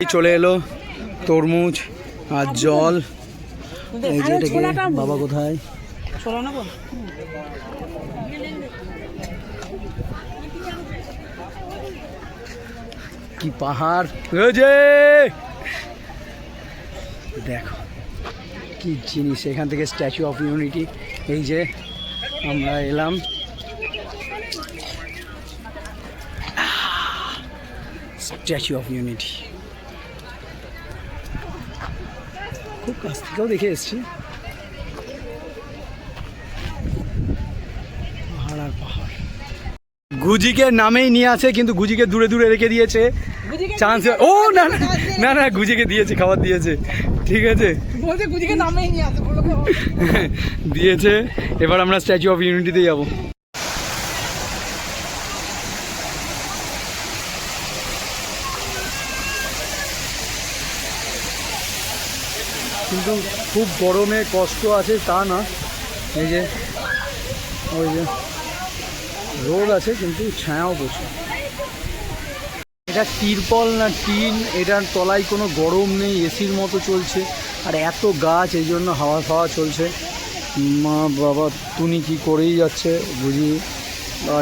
চলে এলো তরমুজ আর জল। এই যে এটাকে বাবা কোথায়? কি পাহাড়, দেখো কি জিনিস। এখান থেকে স্ট্যাচু অফ ইউনিটি, এই যে আমরা এলাম। স্ট্যাচু অফ ইউনিটি খুব কাছ থেকেও দেখে এসছি। পাহাড় আর পাহাড়। গুজিকে নামেই নিয়ে আসে, কিন্তু গুজিকে দূরে দূরে রেখে দিয়েছে। চান্স ও না না না, গুজিকে দিয়েছে, খাবার দিয়েছে, ঠিক আছে দিয়েছে। এবার আমরা স্ট্যাচু অফ ইউনিটিতে যাবো। কিন্তু খুব গরমে কষ্ট আছে তা না, এই যে ওই যে রোদ আছে কিন্তু ছায়াও প্রচুর। এটা তিরপল না টিন, এটার তলায় কোনো গরম নেই, এসির মতো চলছে। আর এত গাছ, এই জন্য হাওয়া ফাওয়া চলছে। মা বাবা টুনি কি করেই যাচ্ছে বুঝি।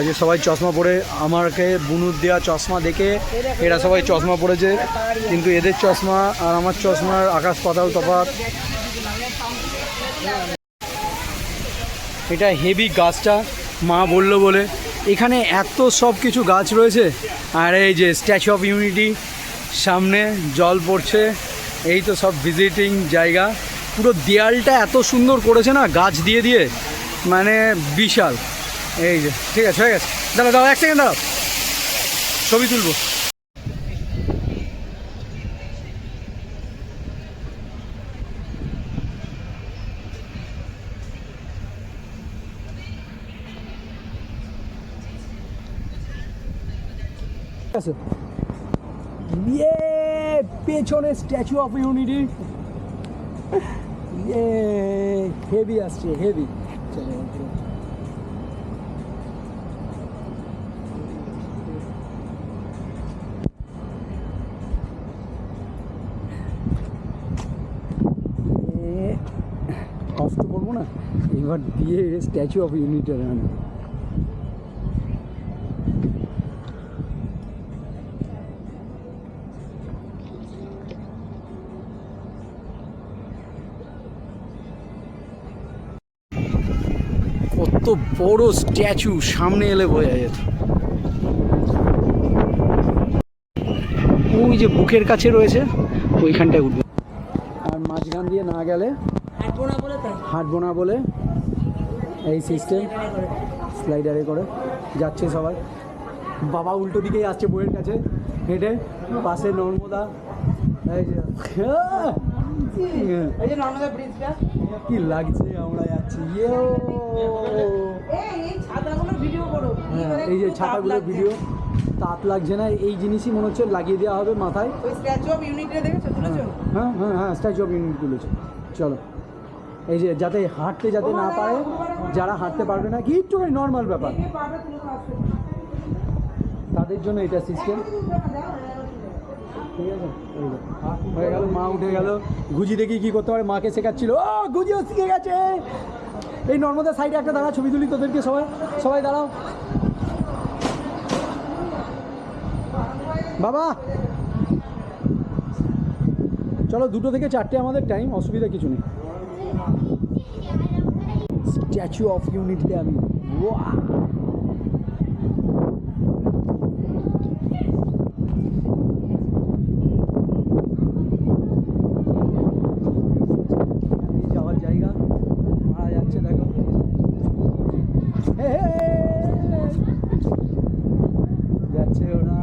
যে সবাই চশমা পরে, আমাকে বুনুর দেওয়া চশমা দেখে এরা সবাই চশমা পরেছে, কিন্তু এদের চশমা আর আমার চশমার আকাশ পাতাল তফাৎ। এটা হেভি গাছটা মা বললো বলে। এখানে এত সব কিছু গাছ রয়েছে। আর এই যে স্ট্যাচু অফ ইউনিটি সামনে, জল পড়ছে। এই তো সব ভিজিটিং জায়গা। পুরো দেয়ালটা এত সুন্দর করেছে না গাছ দিয়ে দিয়ে, মানে বিশাল। এই যে ঠিক আছে, হয়ে গেছে। দাঁড়াও দাঁড়াও, এক সেকেন্ড দাঁড়াও, ছবি তুলবো। পেছনে স্ট্যাচু অফ ইউনিটি, হেভি আসছে, হেভি। কষ্ট করবো না এবার দিয়ে স্ট্যাচু অফ ইউনিটির আনবো। কত বড় স্ট্যাচু, সামনে এলে বোঝা যেত। ওই যে বুকের কাছে রয়েছে, ওইখানটায় উঠবে। আর মাঝখান দিয়ে না গেলে হাঁটবো না বলে এই সিস্টেম, স্লাইডারে করে যাচ্ছে সবাই। বাবা উল্টো দিকেই আসছে বইয়ের কাছে হেঁটে, পাশে নর্মদা। এই যে নর্মদা ব্রিজটা কি লাগছে, আমরা যাচ্ছি। এই যে ছাতাগুলো ভিডিও, তাপ লাগছে না, এই জিনিসই মনে হচ্ছে লাগিয়ে দেওয়া হবে মাথায়। হ্যাঁ হ্যাঁ হ্যাঁ, স্ট্যাচু অফ ইউনিটি তুলেছে। চলো, এই যে যাতে হাঁটতে যাতে না পারে, যারা হাঁটতে পারবে না, কি একটু নর্মাল ব্যাপার, তাদের জন্য এটা সিস্টেম। ঠিক আছে, হয়ে গেল। মা উঠে গেল। গুজি দেখি কি করতে পারে, মাকে শেখাচ্ছিল। ও গুজিও শিখে গেছে। এই নর্মদা সাইডে একটা দাঁড়া, ছবি তুলি তোদেরকে। সবাই সবাই দাঁড়াও। বাবা চলো, 2টো থেকে 4টে আমাদের টাইম, অসুবিধা কিছু নেই। স্ট্যাচু অফ ইউনিটিতে আমি যাওয়ার জায়গা মারা যাচ্ছে, দেখো যাচ্ছে ওরা।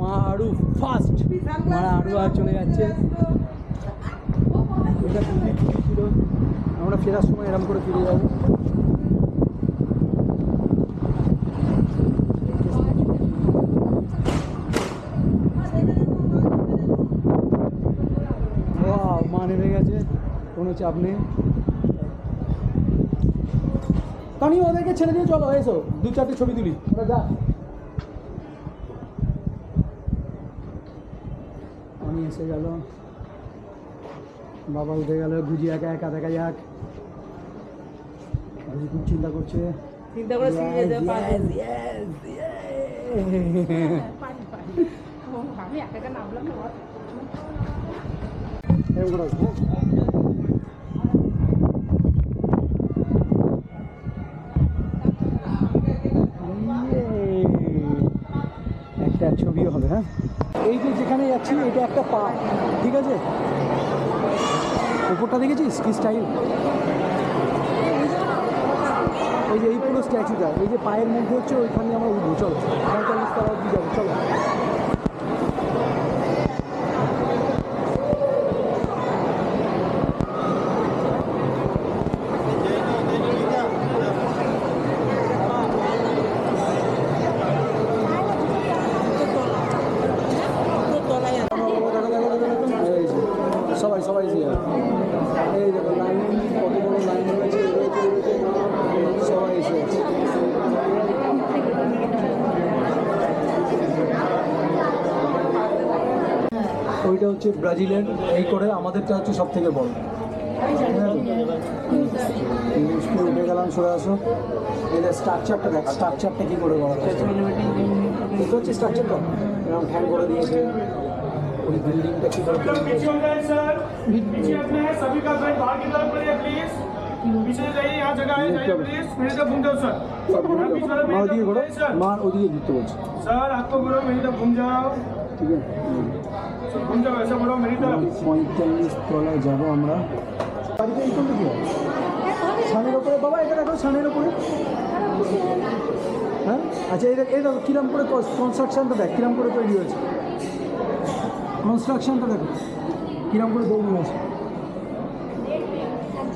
মা আরু ফার্স্ট, মারা আরু আর চলে যাচ্ছে। এটা খুবই খুবই ছিল, আমরা ফেরার সময় এরকম করে ফিরে যাবো। মা নেমে গেছে, কোনো চাপ নেই। কানি ওদেরকে ছেড়ে দিয়ে চলো, এসো 2-4টে ছবি তুলি। যা এখনই এসে গেল, বাবা উঠে গেল, গুজি একা একা দেখা যাক। গুজি খুব চিন্তা করছে, চিন্তা করে আমি একা একা নামলাম না। একটা ছবিও হবে। হ্যাঁ, এই যে যেখানে যাচ্ছি এটা একটা পার্ক, ঠিক আছে? উপরটা দেখেছিস কি স্টাইল? এই যে এই পুরো স্ট্যাচুটা, এই যে পায়ের মধ্যে হচ্ছে, ওইখানে আমরা উঠবো। চলো 45 তলা অব্দি যাবো, চলো। সবাই সবাই এই দেখো লাইন, কত বড় লাইন রয়েছে, সবাই এসে আছে। ওইটা হচ্ছে ব্রাজিলের, এই করে আমাদেরটা হচ্ছে সব থেকে বড়। উঠে গেলাম, সরে আসো। এটা স্ট্রাকচারটা দেখ, স্ট্রাকচারটা কী করে করা হচ্ছে, এটা হচ্ছে স্ট্রাকচারটা এরকম হ্যাং করে দিয়েছে। ওই বিল্ডিংটা কী করে पीछे हो जाए सर, पीछे अपने सभी का साइड बाहर की तरफ करिए प्लीज। पीछे जाइए, यहाँ जगह है, जाइए प्लीज। मेरी तरफ घूम जाओ सर। মা ওদিকে ঘোরো, মা ওদিকে ঘুরতে বলছে। सर आपको बोलो मेरी तरफ घूम जाओ, ঠিক আছে, घूम जाओ, ऐसा बोलो मेरी तरफ। 45 তলায় যাবো আমরা। বাড়িতে এই করলে কি হয়? ছানের ওপরে বাবা, এটা দেখো ছানের ওপরে। হ্যাঁ, আচ্ছা এটা এটা কিরম করে কনস্ট্রাকশনটা দেখ, কিরম করে তৈরি হয়েছে, কনস্ট্রাকশনটা দেখো কিরম করে তৈরি হয়েছে,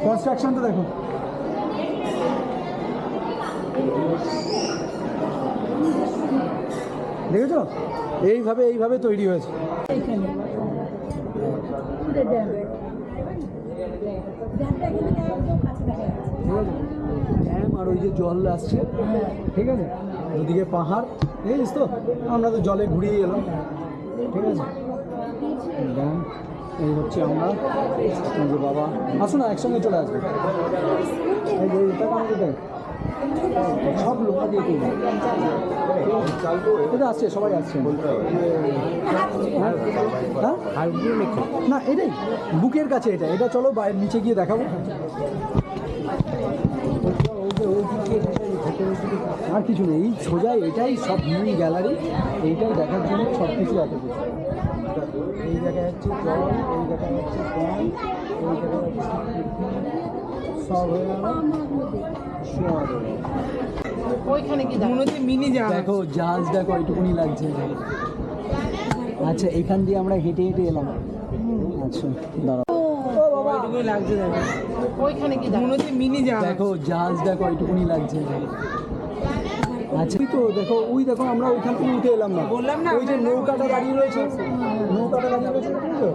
কনস্ট্রাকশনটা দেখো। দেখেছো, এইভাবে এইভাবে তৈরি হয়েছে। ড্যাম আর ওই যে জল আসছে, ঠিক আছে, ওদিকে পাহাড়, দেখিস তো? আমরা তো জলে ঘুরিয়ে এলাম, ঠিক আছে। ড্যাম, এই হচ্ছে আমরা, এই যে বাবা, আসো না একসঙ্গে চলে আসবে। এই যে এটা আমাকে দেখ, সব লোহা দিয়ে তৈরি, এটা আসছে, সবাই আসছে। হ্যাঁ, না এটাই বুকের কাছে, এটা এটা চলো বাইরে নিচে গিয়ে দেখাবো। আর কিছু নেই, এই সোজা এটাই সব মিনি গ্যালারি, এইটাই দেখার জন্য সব কিছু এত কিছু। এই জায়গায় হচ্ছে জল, এই জায়গায় হচ্ছে ড্যাম, এই জায়গায় হচ্ছে সব হয়ে গেল। ওইখানে কি মনে হচ্ছে মিনি জাহাজ। দেখো জাহাজ, দেখো এইটুকুনি লাগছে। আচ্ছা এখান দিয়ে আমরা হেঁটে হেঁটে এলাম। আচ্ছা দাঁড়াও, ওইটুকুই লাগছে, দেখো ওইখানে কি মনে হচ্ছে মিনি জাহাজ। দেখো জাহাজ, দেখো এইটুকুনি লাগছে। আচ্ছা ওই তো দেখো, ওই দেখো আমরা ওইখান থেকে উঠে এলাম না, বললাম না, ওই যে নৌকাটা দাঁড়িয়ে রয়েছে, নৌকাটা দাঁড়িয়ে রয়েছে, বুঝছো?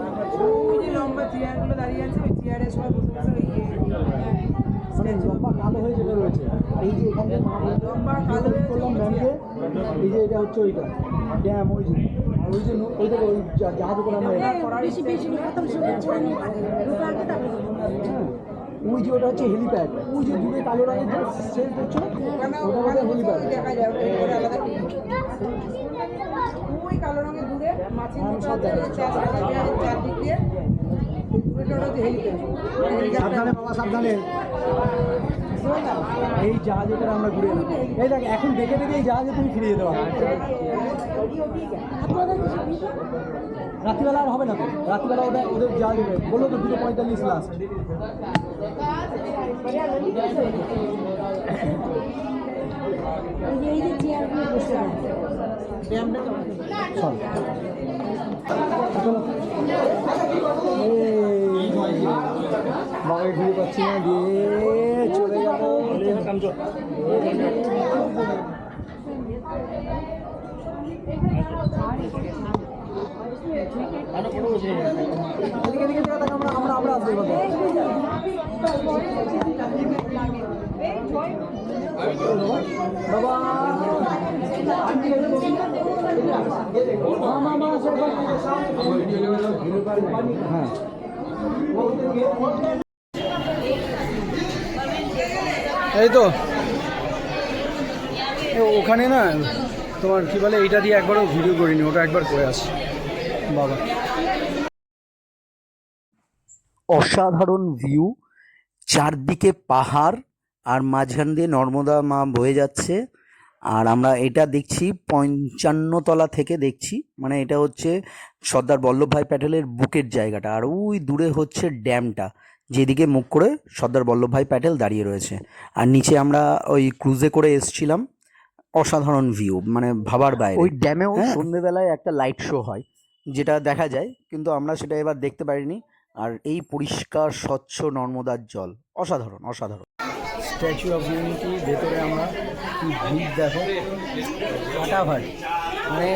ওই যে লম্বা চেয়ারগুলো দাঁড়িয়ে আছে, ওই চেয়ারে সবাই বসে বসে ওই মানে লম্বা কালো হয়ে যেটা রয়েছে, এই যে এখানে লম্বা কালো হয়ে করলাম ড্যামকে, এই যে এটা হচ্ছে ওইটা ড্যাম, ওই যে আর ওই যে ওই দেখো ওই জাহাজ করে আমরা এলাম। হ্যাঁ, ওই যে ওটা হচ্ছে হেলিপ্যাড, ওই যে দূরে কালো রঙের যে সেট দেখছো, ওটা হচ্ছে হেলিপ্যাড। দেখা যায় ওটা আলাদা। ওই কালো রঙের দূরে মাছের চারদিক দিয়ে সাবধানে বাবা, সাবধানে। এই জাহাজে করে আমরা ঘুরে এলাম। এই দেখ এখন দেখে দেখে এই জাহাজে তুমি ফিরে যেতে পারো। রাত্রিবেলা আর হবে না তো, রাত্রিবেলা ওদের ওদের জাহাজ বললো তো 2:45 লাস্ট। বাবাকে ঘুরে পাচ্ছি না, দিয়ে চলে যাবো। আমরা আসবো। বাবা হ্যাঁ এই তো ওখানে না তোমার কি বলে এইটা দিয়ে একবারও ভিডিও করিনি, ওটা একবার করে আসি বাবা। অসাধারণ ভিউ, চারদিকে পাহাড় আর মাঝখান দিয়ে নর্মদা মা বয়ে যাচ্ছে। আর আমরা এটা দেখছি 55 তলা থেকে দেখছি, মানে এটা হচ্ছে সর্দার বল্লভভাই প্যাটেলের বুকের জায়গাটা। আর ওই দূরে হচ্ছে ড্যামটা, যেদিকে মুখ করে সর্দার বল্লভভাই প্যাটেল দাঁড়িয়ে রয়েছে। আর নিচে আমরা ওই ক্রুজে করে এসছিলাম, অসাধারণ ভিউ, মানে ভাবার বাইরে। ওই ড্যামেও সন্ধ্যেবেলায় একটা লাইট শো হয়, যেটা দেখা যায়, কিন্তু আমরা সেটা এবার দেখতে পারিনি। আর এই পরিষ্কার স্বচ্ছ নর্মদার জল অসাধারণ অসাধারণ। স্ট্যাচু অফ ইউনিটি ভেতরে আমরা কি ভিড় দেখো, ফাটাফাটি। মানে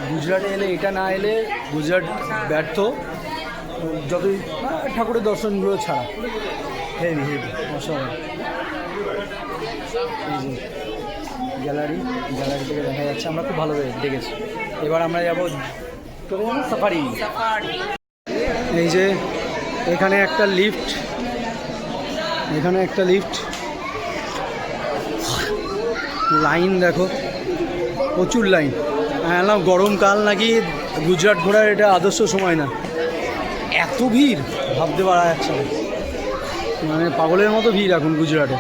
গুজরাটে এলে, এটা না এলে গুজরাট ব্যর্থ, যতই ঠাকুরের দর্শনগুলো ছাড়া। হেভি হেভি অসাধারণ। এই যে গ্যালারি থেকে দেখা যাচ্ছে, আমরা খুব ভালো দেখেছি। এবার আমরা যাবো সাফারি। এই যে এখানে একটা লিফট, লাইন দেখো, প্রচুর লাইন। হ্যাঁ, গরমকাল নাকি গুজরাট ঘোরার এটা আদর্শ সময় না, এত ভিড় ভাবতে পারা যাচ্ছে না। মানে পাগলের মতো ভিড় এখন গুজরাটে,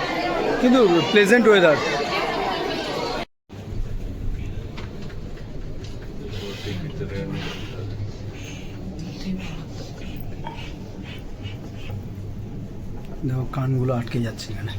কিন্তু প্লেজেন্ট ওয়েদার। দেখো কানগুলো আটকে যাচ্ছে এখানে।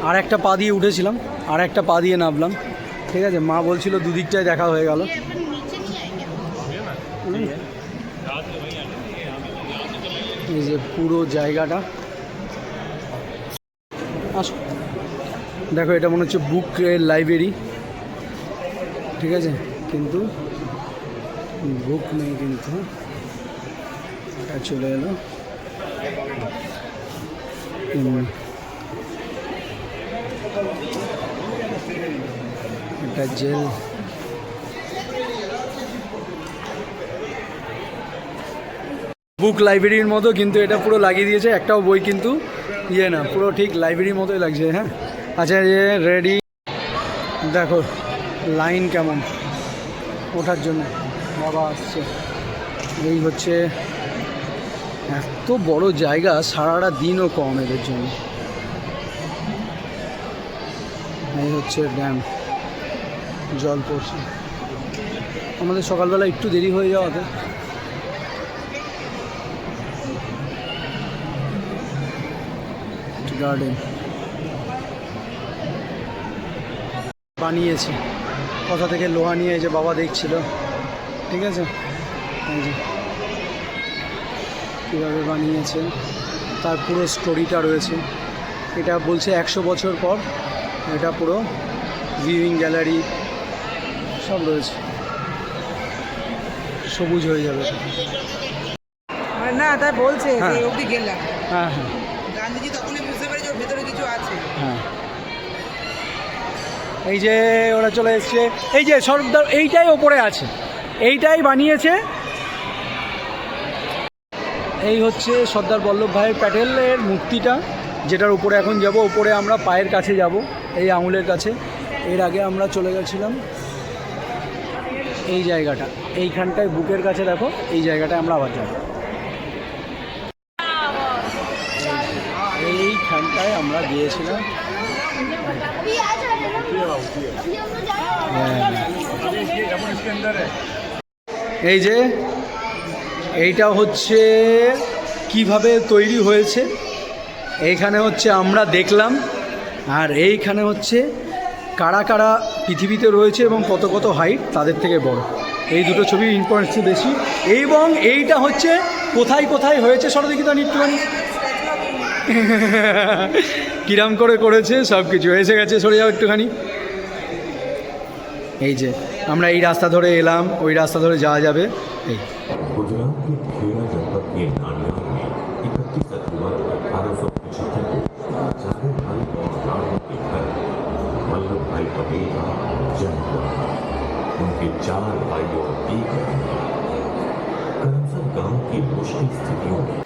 আর একটা পা দিয়ে উঠেছিলাম, আর একটা পা দিয়ে নামলাম, ঠিক আছে। মা বলছিল দুদিকটায় দেখা হয়ে গেল। এই যে পুরো জায়গাটা, আসো দেখো, এটা মনে হচ্ছে বুক লাইব্রেরি, ঠিক আছে, কিন্তু বুক নেই, কিন্তু এটা চলে এলো। এটা জেল। বুক লাইব্রেরির মতো, কিন্তু এটা পুরো লাগিয়ে দিয়েছে, একটাও বই কিন্তু ইয়ে না, পুরো ঠিক লাইব্রেরির মতোই লাগছে। হ্যাঁ, আচ্ছা, যে রেডি দেখো লাইন কেমন ওঠার জন্য, বাবা আসছে। এই হচ্ছে এত বড় জায়গা, সারাটা দিনও কম এদের জন্য। এই হচ্ছে ড্যাম, জল পড়ছে। আমাদের সকালবেলা একটু দেরি হয়ে যাওয়াতে গার্ডেন বানিয়েছে, কোথা থেকে লোহা নিয়ে এই যে বাবা দেখছিল, ঠিক আছে। এই যে কীভাবে বানিয়েছে, তার পুরো স্টোরিটা রয়েছে। এটা বলছে 100 বছর পর এটা পুরো ভিউইং গ্যালারি সব রয়েছে, সবুজ হয়ে যাবে। না, তাই বলছে যে অবধি গেলাম। হ্যাঁ হ্যাঁ, গান্ধীজি তখনই বুঝতে পেরেছে ওর ভেতরে কিছু আছে। হ্যাঁ, এই যে ওরা চলে এসছে, এই যে সর্দার, এইটাই ওপরে আছে, এইটাই বানিয়েছে। এই হচ্ছে সর্দার বল্লভভাই প্যাটেলের মূর্তিটা, যেটার উপরে এখন যাব। উপরে আমরা পায়ের কাছে যাব, এই আঙুলের কাছে। এর আগে আমরা চলে গেছিলাম এই জায়গাটা, এইখানটায় বুকের কাছে দেখো, এই জায়গাটায় আমরা আবার যাব। এইখানটায় আমরা গিয়েছিলাম। এই যে এইটা হচ্ছে কিভাবে তৈরি হয়েছে, এইখানে হচ্ছে আমরা দেখলাম। আর এইখানে হচ্ছে কারা কারা পৃথিবীতে রয়েছে এবং কত কত হাইট তাদের থেকে বড়, এই দুটো ছবির ইম্পর্টেন্স বেশি। এবং এইটা হচ্ছে কোথায় কোথায় হয়েছে, সরদিকে তো একটুখানি কিরাম করে করেছে সব কিছু এসে গেছে, সরে যাও একটুখানি। এই যে আমরা এই রাস্তা ধরে এলাম, ওই রাস্তা ধরে যাওয়া যাবে। এই गुजरात के खेड़ा जनपद के नानियाल में 31 अक्टूबर 1875 को जावेद भाई और राणा के घर वल्लभ भाई पटेल का जन्म हुआ था। उनके 4 भाई और एक बहन हैं। करमसद गांव की मुश्किल स्थितियों में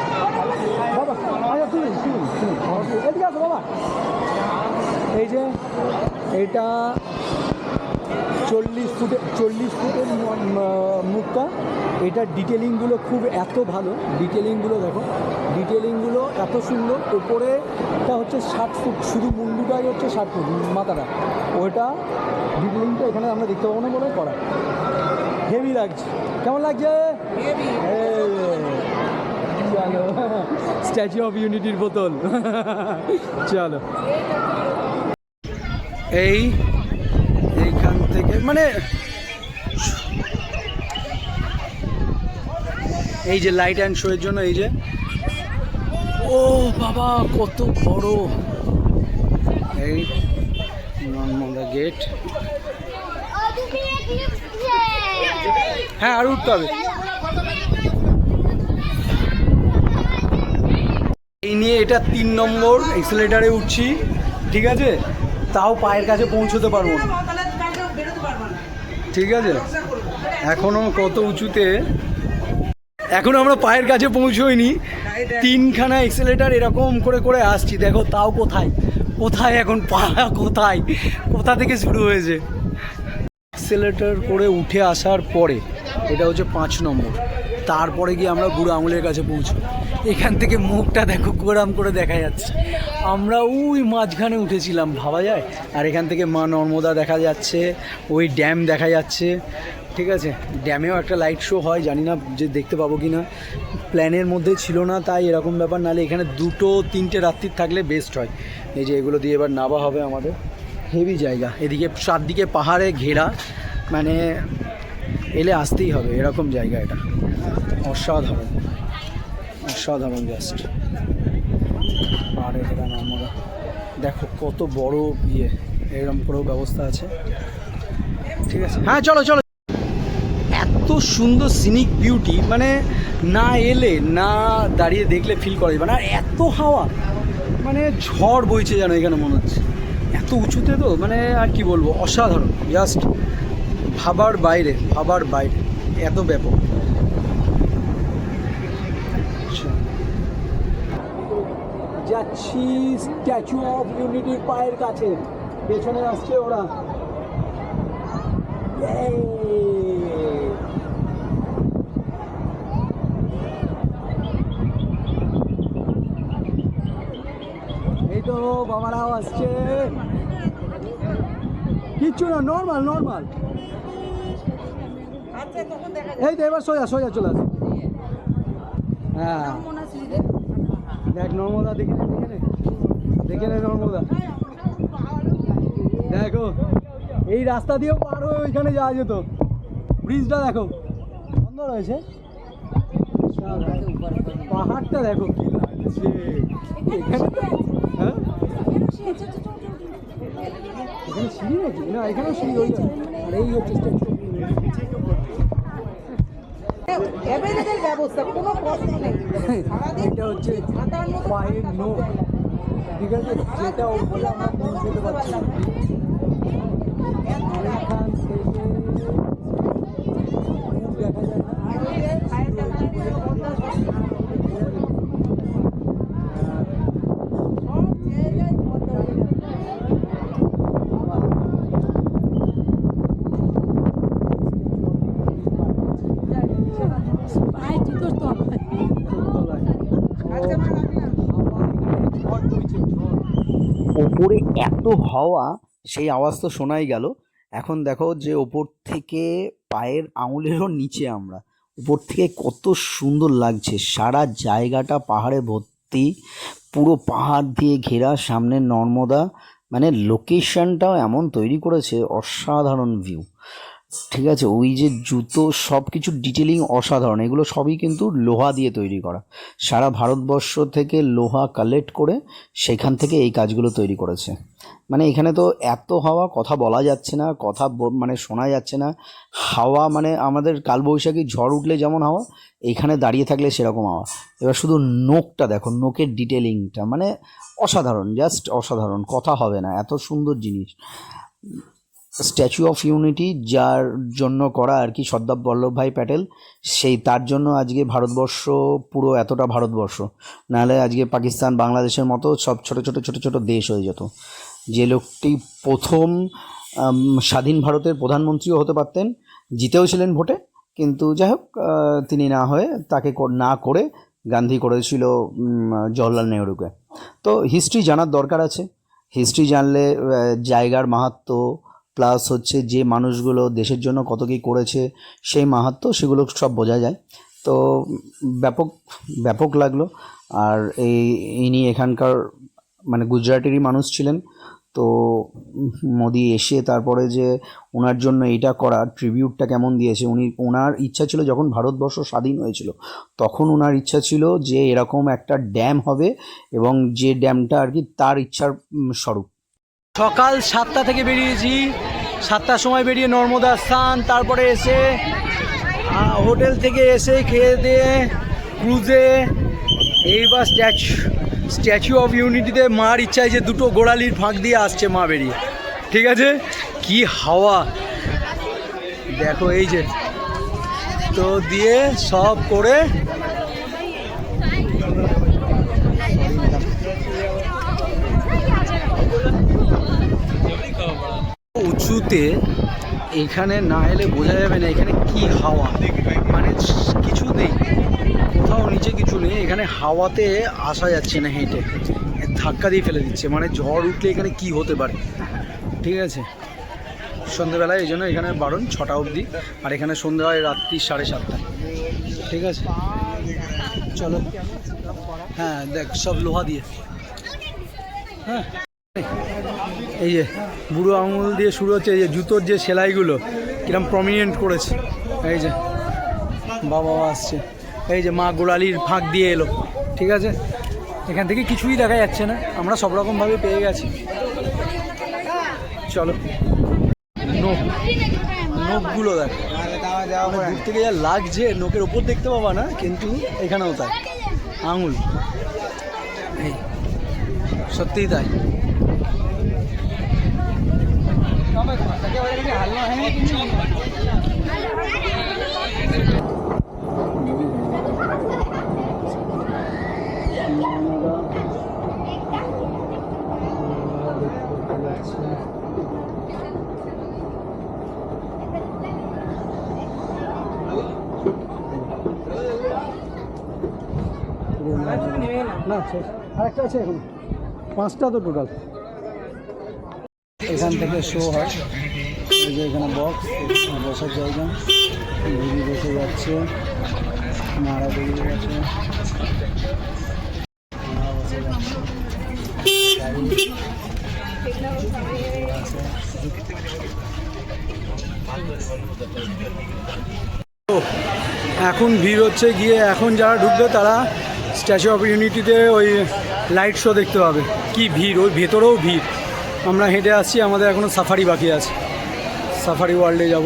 বাবা আচ্ছা শুনুন শুনুন শুনুন এদিকে আসো বাবা। এই যে এটা 40 ফুটের মুখটা, এটা ডিটেলিংগুলো খুব এত ভালো, ডিটেলিংগুলো দেখো, ডিটেলিংগুলো এত সুন্দর। ওপরেটা হচ্ছে 60 ফুট, শুধু মুন্ডুটাই হচ্ছে 60 ফুট মাথাটা, ওইটা ডিটেলিংটা এখানে আমরা দেখতে পাবো না বলে করা। হেভি লাগছে, কেমন লাগছে? চলো স্ট্যাচু অফ ইউনিটির বোতল। চলো এইখান থেকে মানে এই যে লাইট অ্যান্ড শোয়ের জন্য এই যে, ও বাবা কত বড় এই নর্মদা গেট। হ্যাঁ আর উঠতে হবে। এই নিয়ে এটা 3 নম্বর এক্সেলেটারে উঠছি, ঠিক আছে, তাও পায়ের কাছে পৌঁছতে পারবো না, ঠিক আছে। এখনো কত উঁচুতে, এখনো আমরা পায়ের কাছে পৌঁছোইনি, 3খানা এক্সেলেটার এরকম করে করে আসছি, দেখো তাও কোথায় কোথায় এখন পা কোথায়, কোথা থেকে শুরু হয়েছে। এক্সেলেটার করে উঠে আসার পরে এটা হচ্ছে 5 নম্বর, তারপরে গিয়ে আমরা বুড়ো আঙুলের কাছে পৌঁছবো। এখান থেকে মুখটা দেখো কোরাম করে দেখা যাচ্ছে, আমরা ওই মাঝখানে উঠেছিলাম, ভাবা যায়। আর এখান থেকে মা নর্মদা দেখা যাচ্ছে, ওই ড্যাম দেখা যাচ্ছে, ঠিক আছে। ড্যামেও একটা লাইট শো হয়, জানি না যে দেখতে পাবো কি না, প্ল্যানের মধ্যে ছিল না তাই এরকম ব্যাপার, নাহলে এখানে 2-3টে রাত্রির থাকলে বেস্ট হয়। এই যে এগুলো দিয়ে এবার নামা হবে আমাদের, হেভি জায়গা, এদিকে 4 দিকে পাহাড়ে ঘেরা, মানে এলে আসতেই হবে এরকম জায়গা, এটা অসাধারণ অসাধারণ জাস্ট। পাহাড়ে ঘেরা নর্মদা, দেখো কত বড় ইয়ে, এরকম করেও ব্যবস্থা আছে, ঠিক আছে। হ্যাঁ চলো চলো। এত সুন্দর সিনিক বিউটি, মানে না এলে না দাঁড়িয়ে দেখলে ফিল করা যাবে না। আর এত হাওয়া, মানে ঝড় বইছে যেন এখানে মনে হচ্ছে, এত উঁচুতে তো, মানে আর কি বলবো, অসাধারণ, জাস্ট ভাবার বাইরে, ভাবার বাইরে, এত ব্যাপক। যাচ্ছি স্ট্যাচু অফ ইউনিটির পায়ের কাছে, পেছনে আসছে ওরা। এই তো বাবারাও আসছে, কিচ্ছু না, নর্মাল নর্মাল। এই তো এবার সোজা সোজা চলে আসে। হ্যাঁ দেখ নর্মদা, দেখে নে দেখে নে দেখে নে নর্মদা, দেখো এই রাস্তা দিয়েও পার হয়ে ওইখানে যাওয়া যেত। ব্রিজটা দেখো বন্ধ রয়েছে, পাহাড়টা দেখো কি লাগছে এখানে। হ্যাঁ এখানে সিঁড়ি নাকি? না এখানেও সিঁড়ি রয়েছে। আর এই হচ্ছে স্ট্যাচু, ব্যবস্থা, কোনো কষ্ট নেই। এটা হচ্ছে পায়ের নোখ, ঠিক আছে, যেটা ওপরে আমরা পৌঁছতে পারছি না। এখান থেকে দেখা যায় না, ওপরে এত হাওয়া, সেই আওয়াজ তো শোনাই গেল। এখন দেখো যে ওপর থেকে পায়ের আঙুলেরও নিচে আমরা, উপর থেকে কত সুন্দর লাগছে, সারা জায়গাটা পাহাড়ে ভর্তি, পুরো পাহাড় দিয়ে ঘেরা, সামনে নর্মদা, মানে লোকেশনটাও এমন তৈরি করেছে, অসাধারণ ভিউ। ঠিক আছে, ওই যে জুতো সব কিছু ডিটেলিং অসাধারণ, এগুলো সবই কিন্তু লোহা দিয়ে তৈরি করা, সারা ভারতবর্ষ থেকে লোহা কালেক্ট করে সেখান থেকে এই কাজগুলো তৈরি করেছে। মানে এখানে তো এত হাওয়া, কথা বলা যাচ্ছে না, মানে শোনা যাচ্ছে না। হাওয়া মানে আমাদের কালবৈশাখী ঝড় উঠলে যেমন হাওয়া, এইখানে দাঁড়িয়ে থাকলে সেরকম হাওয়া। এবার শুধু নোকটা দেখো, নোকের ডিটেলিংটা মানে অসাধারণ, জাস্ট অসাধারণ, কথা হবে না, এত সুন্দর জিনিস। স্ট্যাচু অফ ইউনিটি যার জন্য করা আর কি, সর্দার বল্লভভাই প্যাটেল, সেই তার জন্য আজকে ভারতবর্ষ পুরো এতটা ভারতবর্ষ, নাহলে আজকে পাকিস্তান বাংলাদেশের মতো সব ছোট ছোট ছোট ছোট দেশ হয়ে যেত। যে লোকটি প্রথম স্বাধীন ভারতের প্রধানমন্ত্রীও হতে পারতেন, জিতেও ছিলেন ভোটে, কিন্তু যাই হোক তিনি না হয়ে তাকে না করে গান্ধী করেছিল জওহরলাল নেহরুকে। তো হিস্ট্রি জানার দরকার আছে, হিস্ট্রি জানলে জায়গার মাহাত্ম্য প্লাস হচ্ছে যে মানুষগুলো দেশের জন্য কত কী করেছে সেই মাহাত্ম্য, সেগুলো সব বোঝা যায়। তো ব্যাপক লাগলো। আর ইনি এখানকার মানে গুজরাটেরই মানুষ ছিলেন। তো মোদি এসে তারপরে যে ওনার জন্য এইটা করা ট্রিবিউটটা কেমন দিয়েছে, ওনার ইচ্ছা ছিল যখন ভারতবর্ষ স্বাধীন হয়েছিল তখন ওনার ইচ্ছা ছিল যে এরকম একটা ড্যাম হবে, এবং যে ড্যামটা আর কি তার ইচ্ছার স্বরূপ। সকাল 7টা থেকে বেরিয়েছি, 7টার সময় বেরিয়ে নর্মদা স্নান, তারপরে এসে হোটেল থেকে এসে খেয়ে দিয়ে ক্রুজে, এইবার স্ট্যাচু অফ ইউনিটিতে মার ইচ্ছায় যে দুটো গোড়ালির ফাঁক দিয়ে আসছে মা বেরিয়ে। ঠিক আছে, কি হাওয়া দেখো, এই যে তো দিয়ে সব করে উঁচুতে, এখানে না এলে বোঝা যাবে না এখানে কি হাওয়া, মানে কিছু নেই, কোথাও নিচে কিছু নেই, এখানে হাওয়াতে আসা যাচ্ছে না, হেঁটে ধাক্কা দিয়ে ফেলে দিচ্ছে, মানে ঝড় উঠলে এখানে কি হতে পারে। ঠিক আছে, সন্ধ্যেবেলায় এই জন্য এখানে বারণ 6টা অবধি, আর এখানে সন্ধ্যা হয় রাত্রি 7:30। ঠিক আছে, চলো। হ্যাঁ দেখ, সব লোহা দিয়ে। হ্যাঁ, এই যে বুড়ো আঙুল দিয়ে শুরু হচ্ছে, এই যে জুতোর যে সেলাইগুলো কিরম প্রমিনেন্ট করেছে, এই যে বাবা আসছে, এই যে মা গোড়ালির ফাঁক দিয়ে এলো। ঠিক আছে, এখান থেকে কিছুই দেখা যাচ্ছে না, আমরা সব রকমভাবে পেয়ে গেছি। চলো, নোকগুলো দেখো, দূর থেকে যা লাগছে, নোকের ওপর দেখতে পাবা না, কিন্তু এখানেও তাই, আঙুল, এই সত্যিই তাই। না আরেকটা আছে, এখন 5টা তো টোটাল। এখান থেকে শো হয়, এই যে এখানে বক্স, বসার জায়গা, ঘুরি বসে যাচ্ছে, মারা বেরিয়ে গেছে, বসে যাচ্ছে, এখন ভিড় হচ্ছে, গিয়ে এখন যারা ঢুকবে তারা স্ট্যাচু অফ ইউনিটিতে ওই লাইট শো দেখতে পাবে। কি ভিড়, ওই ভেতরেও ভিড়। আমরা হেঁটে আসছি, আমাদের এখনও সাফারি বাকি আছে, সাফারি ওয়ার্ল্ডে যাব।